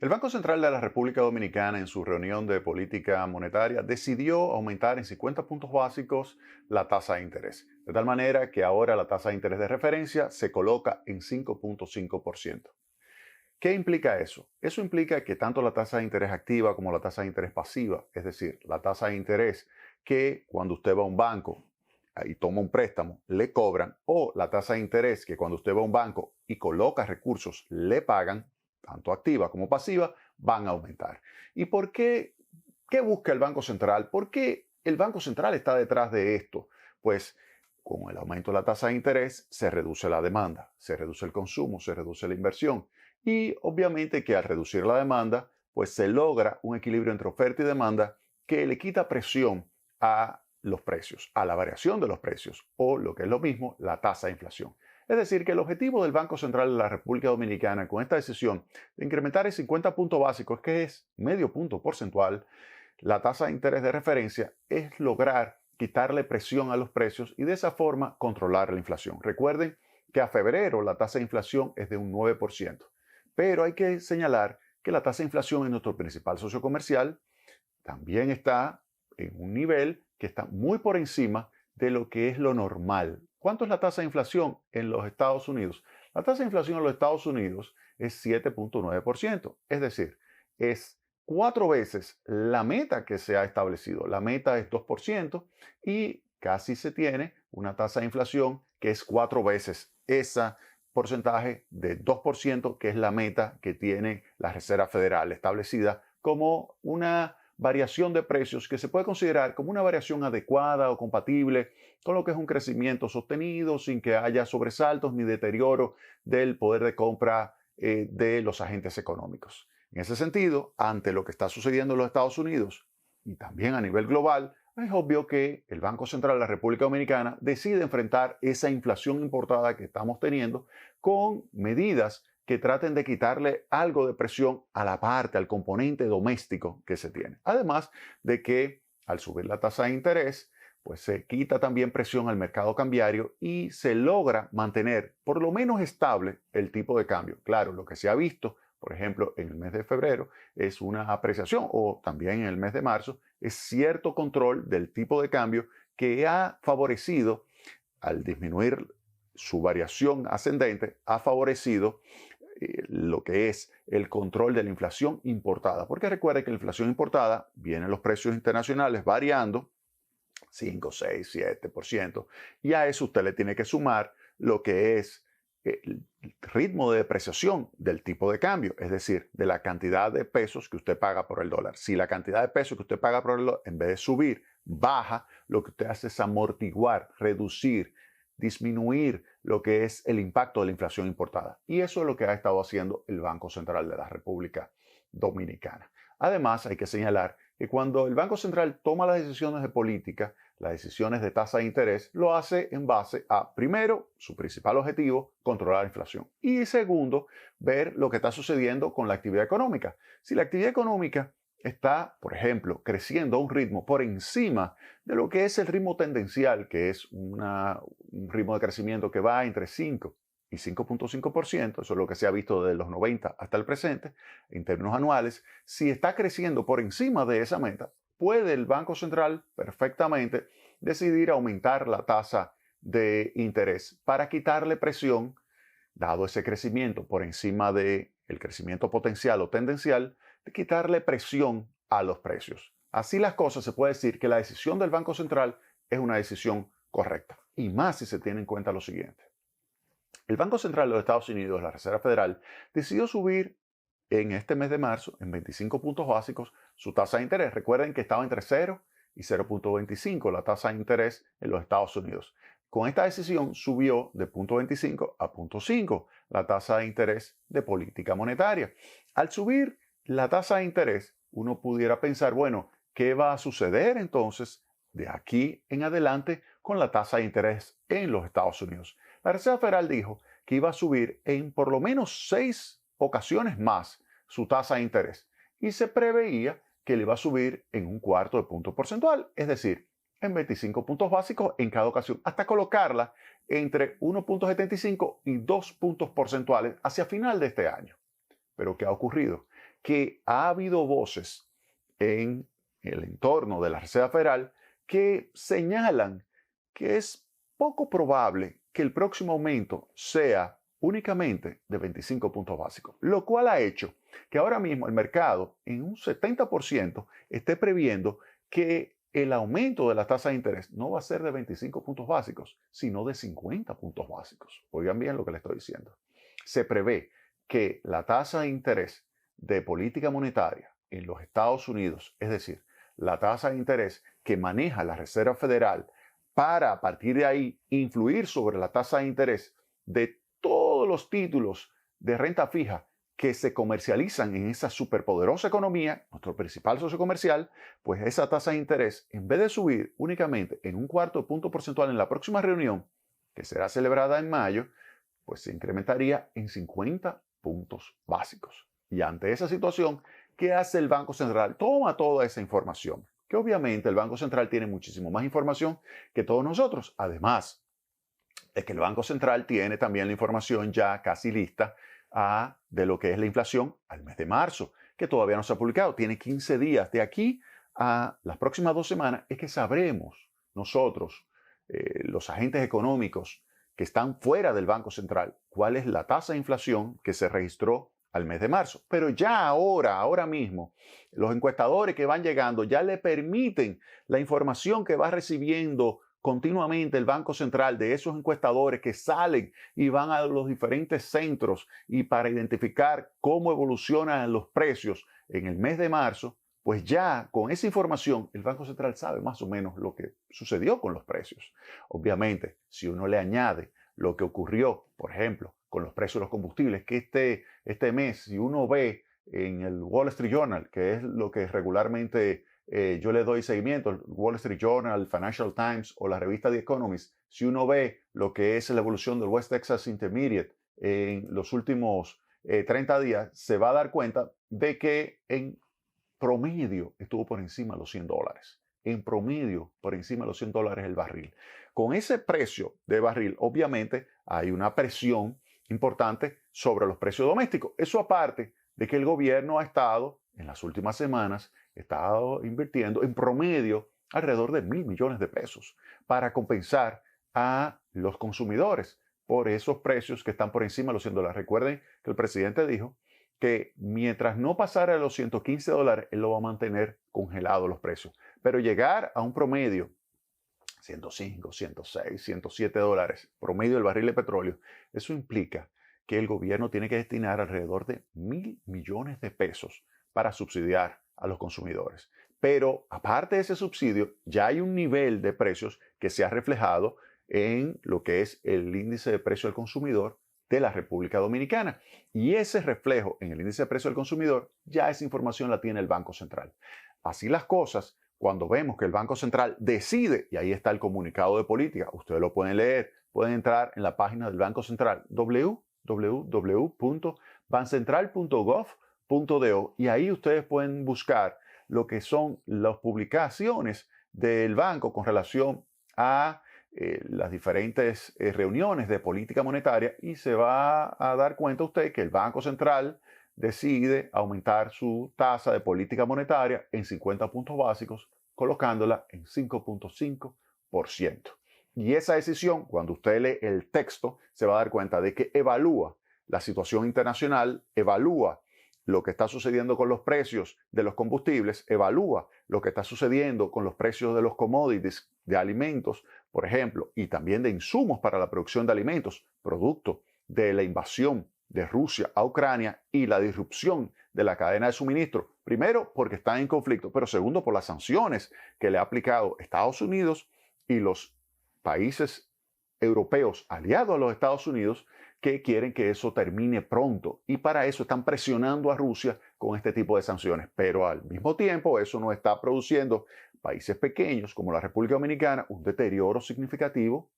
El Banco Central de la República Dominicana, en su reunión de política monetaria, decidió aumentar en 50 puntos básicos la tasa de interés, de tal manera que ahora la tasa de interés de referencia se coloca en 5.5%. ¿Qué implica eso? Eso implica que tanto la tasa de interés activa como la tasa de interés pasiva, es decir, la tasa de interés que cuando usted va a un banco y toma un préstamo, le cobran, o la tasa de interés que cuando usted va a un banco y coloca recursos, le pagan, tanto activa como pasiva, van a aumentar. ¿Y por qué? ¿Qué busca el Banco Central? ¿Por qué el Banco Central está detrás de esto? Pues con el aumento de la tasa de interés se reduce la demanda, se reduce el consumo, se reduce la inversión. Y obviamente que al reducir la demanda, pues se logra un equilibrio entre oferta y demanda que le quita presión a los precios, a la variación de los precios o, lo que es lo mismo, la tasa de inflación. Es decir, que el objetivo del Banco Central de la República Dominicana con esta decisión de incrementar el 50 puntos básicos, que es medio punto porcentual, la tasa de interés de referencia, es lograr quitarle presión a los precios y de esa forma controlar la inflación. Recuerden que a febrero la tasa de inflación es de un 9%, pero hay que señalar que la tasa de inflación en nuestro principal socio comercial también está en un nivel que está muy por encima de lo que es lo normal. ¿Cuánto es la tasa de inflación en los Estados Unidos? La tasa de inflación en los Estados Unidos es 7.9%, es decir, es 4 veces la meta que se ha establecido. La meta es 2% y casi se tiene una tasa de inflación que es 4 veces ese porcentaje de 2%, que es la meta que tiene la Reserva Federal establecida como una variación de precios que se puede considerar como una variación adecuada o compatible con lo que es un crecimiento sostenido sin que haya sobresaltos ni deterioro del poder de compra de los agentes económicos. En ese sentido, ante lo que está sucediendo en los Estados Unidos y también a nivel global, es obvio que el Banco Central de la República Dominicana decide enfrentar esa inflación importada que estamos teniendo con medidas que traten de quitarle algo de presión a la parte, al componente doméstico que se tiene. Además de que al subir la tasa de interés, pues se quita también presión al mercado cambiario y se logra mantener por lo menos estable el tipo de cambio. Claro, lo que se ha visto, por ejemplo, en el mes de febrero es una apreciación, o también en el mes de marzo, es cierto control del tipo de cambio que ha favorecido, al disminuir su variación ascendente, ha favorecido lo que es el control de la inflación importada. Porque recuerde que la inflación importada vienen los precios internacionales variando 5, 6, 7%, y a eso usted le tiene que sumar lo que es el ritmo de depreciación del tipo de cambio, es decir, de la cantidad de pesos que usted paga por el dólar. Si la cantidad de pesos que usted paga por el dólar, en vez de subir, baja, lo que usted hace es amortiguar, reducir, disminuir lo que es el impacto de la inflación importada. Y eso es lo que ha estado haciendo el Banco Central de la República Dominicana. Además, hay que señalar que cuando el Banco Central toma las decisiones de política, las decisiones de tasa de interés, lo hace en base a, primero, su principal objetivo, controlar la inflación. Y segundo, ver lo que está sucediendo con la actividad económica. Si la actividad económica está, por ejemplo, creciendo a un ritmo por encima de lo que es el ritmo tendencial, que es un ritmo de crecimiento que va entre 5 y 5.5%, eso es lo que se ha visto desde los 90 hasta el presente, en términos anuales. Si está creciendo por encima de esa meta, puede el Banco Central perfectamente decidir aumentar la tasa de interés para quitarle presión, dado ese crecimiento por encima del crecimiento potencial o tendencial, de quitarle presión a los precios. Así las cosas, se puede decir que la decisión del Banco Central es una decisión correcta, y más si se tiene en cuenta lo siguiente. El Banco Central de los Estados Unidos, la Reserva Federal, decidió subir en este mes de marzo, en 25 puntos básicos, su tasa de interés. Recuerden que estaba entre 0 y 0.25 la tasa de interés en los Estados Unidos. Con esta decisión subió de 0.25 a 0.5 la tasa de interés de política monetaria. Al subir la tasa de interés, uno pudiera pensar, bueno, ¿qué va a suceder entonces de aquí en adelante con la tasa de interés en los Estados Unidos? La Reserva Federal dijo que iba a subir en por lo menos 6 ocasiones más su tasa de interés y se preveía que le iba a subir en un cuarto de punto porcentual, es decir, en 25 puntos básicos en cada ocasión, hasta colocarla entre 1.75 y 2 puntos porcentuales hacia final de este año. Pero ¿qué ha ocurrido? que ha habido voces en el entorno de la Reserva Federal que señalan que es poco probable que el próximo aumento sea únicamente de 25 puntos básicos, lo cual ha hecho que ahora mismo el mercado en un 70% esté previendo que el aumento de la tasa de interés no va a ser de 25 puntos básicos, sino de 50 puntos básicos. Oigan bien lo que les estoy diciendo. Se prevé que la tasa de interés de política monetaria en los Estados Unidos, es decir, la tasa de interés que maneja la Reserva Federal para a partir de ahí influir sobre la tasa de interés de todos los títulos de renta fija que se comercializan en esa superpoderosa economía, nuestro principal socio comercial, pues esa tasa de interés, en vez de subir únicamente en un cuarto de punto porcentual en la próxima reunión, que será celebrada en mayo, pues se incrementaría en 50 puntos básicos. Y ante esa situación, ¿qué hace el Banco Central? Toma toda esa información, que obviamente el Banco Central tiene muchísimo más información que todos nosotros. Además de que el Banco Central tiene también la información ya casi lista de lo que es la inflación al mes de marzo, que todavía no se ha publicado. Tiene 15 días. De aquí a las próximas 2 semanas es que sabremos nosotros, los agentes económicos que están fuera del Banco Central, cuál es la tasa de inflación que se registró al mes de marzo. Pero ya ahora mismo, los encuestadores que van llegando ya le permiten la información que va recibiendo continuamente el Banco Central de esos encuestadores que salen y van a los diferentes centros y para identificar cómo evolucionan los precios en el mes de marzo, pues ya con esa información el Banco Central sabe más o menos lo que sucedió con los precios. Obviamente, si uno le añade lo que ocurrió, por ejemplo, con los precios de los combustibles, que este mes, si uno ve en el Wall Street Journal, que es lo que regularmente yo le doy seguimiento, el Wall Street Journal, el Financial Times o la revista The Economist, si uno ve lo que es la evolución del West Texas Intermediate en los últimos 30 días, se va a dar cuenta de que en promedio estuvo por encima de los $100. En promedio, por encima de los $100 el barril. Con ese precio de barril, obviamente, hay una presión importante sobre los precios domésticos. Eso aparte de que el gobierno ha estado, en las últimas semanas, invirtiendo en promedio alrededor de $1,000 millones de pesos para compensar a los consumidores por esos precios que están por encima de los $100. Recuerden que el presidente dijo que mientras no pasara de los $115, él lo va a mantener congelado los precios. Pero llegar a un promedio, 105, 106, $107, promedio del barril de petróleo, eso implica que el gobierno tiene que destinar alrededor de $1,000 millones de pesos para subsidiar a los consumidores. Pero aparte de ese subsidio, ya hay un nivel de precios que se ha reflejado en lo que es el índice de precio del consumidor de la República Dominicana. Y ese reflejo en el índice de precio del consumidor, ya esa información la tiene el Banco Central. Así las cosas, cuando vemos que el Banco Central decide, y ahí está el comunicado de política, ustedes lo pueden leer, pueden entrar en la página del Banco Central, www.bancentral.gov.do, y ahí ustedes pueden buscar lo que son las publicaciones del banco con relación a las diferentes reuniones de política monetaria, y se va a dar cuenta usted que el Banco Central decide aumentar su tasa de política monetaria en 50 puntos básicos, colocándola en 5.5%. Y esa decisión, cuando usted lee el texto, se va a dar cuenta de que evalúa la situación internacional, evalúa lo que está sucediendo con los precios de los combustibles, evalúa lo que está sucediendo con los precios de los commodities, de alimentos, por ejemplo, y también de insumos para la producción de alimentos, producto de la invasión de Rusia a Ucrania y la disrupción de la cadena de suministro. Primero, porque están en conflicto, pero segundo, por las sanciones que le ha aplicado Estados Unidos y los países europeos aliados a los Estados Unidos, que quieren que eso termine pronto, y para eso están presionando a Rusia con este tipo de sanciones. Pero al mismo tiempo eso no está produciendo países pequeños como la República Dominicana un deterioro significativo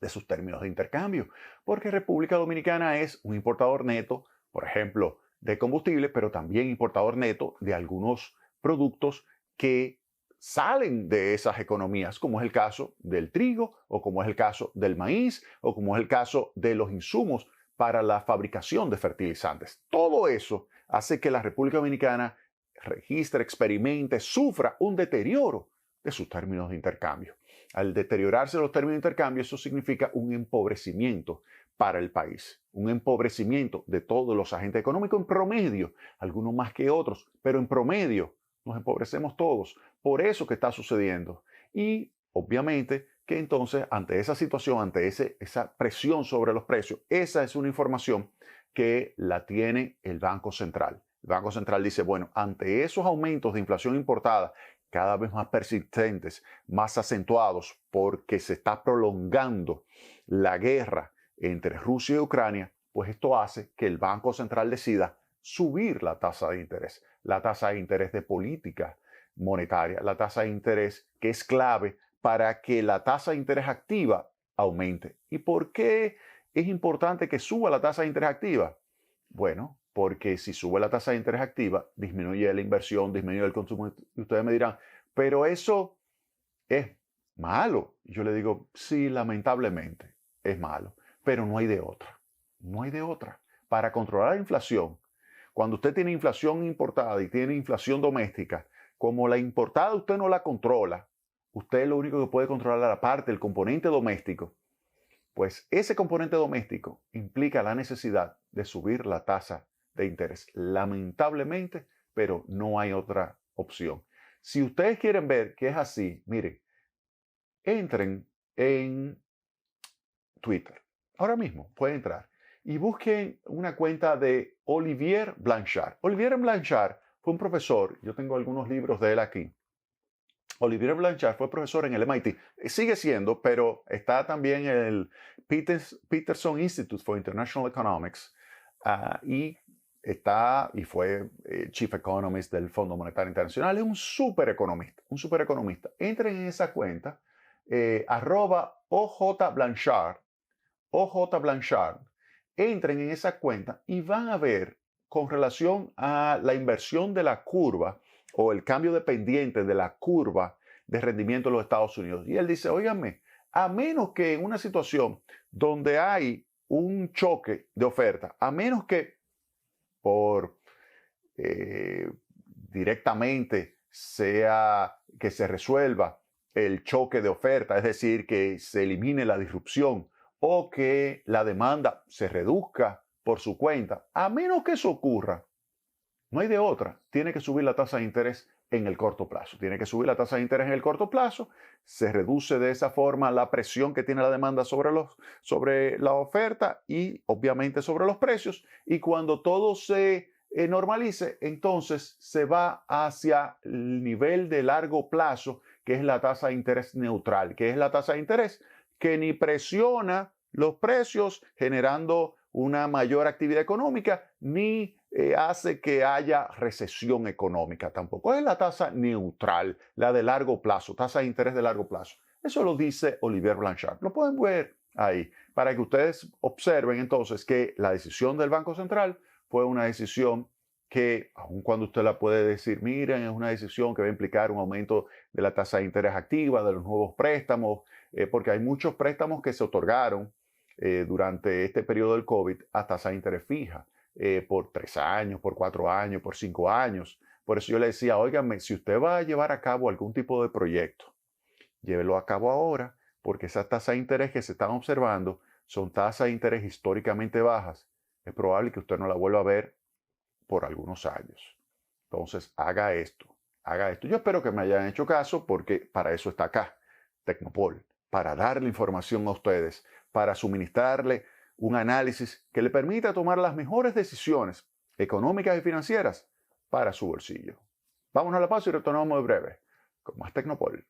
de sus términos de intercambio, porque República Dominicana es un importador neto, por ejemplo, de combustible, pero también importador neto de algunos productos que salen de esas economías, como es el caso del trigo, o como es el caso del maíz, o como es el caso de los insumos para la fabricación de fertilizantes. Todo eso hace que la República Dominicana registre, experimente, sufra un deterioro de sus términos de intercambio. Al deteriorarse los términos de intercambio, eso significa un empobrecimiento para el país, un empobrecimiento de todos los agentes económicos en promedio, algunos más que otros, pero en promedio nos empobrecemos todos. Por eso que está sucediendo. Y obviamente que entonces ante esa situación, ante esa presión sobre los precios, esa es una información que la tiene el Banco Central. El Banco Central dice, bueno, ante esos aumentos de inflación importada cada vez más persistentes, más acentuados, porque se está prolongando la guerra entre Rusia y Ucrania, pues esto hace que el Banco Central decida subir la tasa de interés de política monetaria, la tasa de interés que es clave para que la tasa de interés activa aumente. ¿Y por qué es importante que suba la tasa de interés activa? Bueno, porque si sube la tasa de interés activa, disminuye la inversión, disminuye el consumo. Y ustedes me dirán, pero eso es malo. Y yo le digo, sí, lamentablemente es malo, pero no hay de otra. No hay de otra. Para controlar la inflación, cuando usted tiene inflación importada y tiene inflación doméstica, como la importada usted no la controla, usted lo único que puede controlar la parte, el componente doméstico, pues ese componente doméstico implica la necesidad de subir la tasa de interés. Lamentablemente, pero no hay otra opción. Si ustedes quieren ver que es así, miren, entren en Twitter. Ahora mismo pueden entrar y busquen una cuenta de Olivier Blanchard. Olivier Blanchard fue un profesor, yo tengo algunos libros de él aquí. Olivier Blanchard fue profesor en el MIT, sigue siendo, pero está también en el Peterson Institute for International Economics y fue Chief Economist del Fondo Monetario Internacional. Es un súper economista. Entren en esa cuenta, @OJ Blanchard, entren en esa cuenta y van a ver con relación a la inversión de la curva o el cambio de pendiente de la curva de rendimiento de los Estados Unidos. Y él dice, óiganme, a menos que en una situación donde hay un choque de oferta, a menos que directamente sea que se resuelva el choque de oferta, es decir, que se elimine la disrupción o que la demanda se reduzca por su cuenta, a menos que eso ocurra, no hay de otra. Tiene que subir la tasa de interés en el corto plazo. Tiene que subir la tasa de interés en el corto plazo. Se reduce de esa forma la presión que tiene la demanda sobre la oferta y obviamente sobre los precios. Y cuando todo se normalice, entonces se va hacia el nivel de largo plazo, que es la tasa de interés neutral, que es la tasa de interés que ni presiona los precios generando una mayor actividad económica, ni hace que haya recesión económica tampoco. Es la tasa neutral, la de largo plazo, tasa de interés de largo plazo. Eso lo dice Olivier Blanchard. Lo pueden ver ahí para que ustedes observen entonces que la decisión del Banco Central fue una decisión que, aun cuando usted la puede decir, miren, es una decisión que va a implicar un aumento de la tasa de interés activa, de los nuevos préstamos, porque hay muchos préstamos que se otorgaron durante este periodo del COVID a tasa de interés fija, por 3 años, por 4 años, por 5 años. Por eso yo le decía, óigame, si usted va a llevar a cabo algún tipo de proyecto, llévelo a cabo ahora, porque esas tasas de interés que se están observando son tasas de interés históricamente bajas. Es probable que usted no la vuelva a ver por algunos años. Entonces, haga esto. Yo espero que me hayan hecho caso porque para eso está acá, Tecnopol, para darle información a ustedes, para suministrarle un análisis que le permita tomar las mejores decisiones económicas y financieras para su bolsillo. Vamos a la pausa y retornamos de breve con más Tecnopol.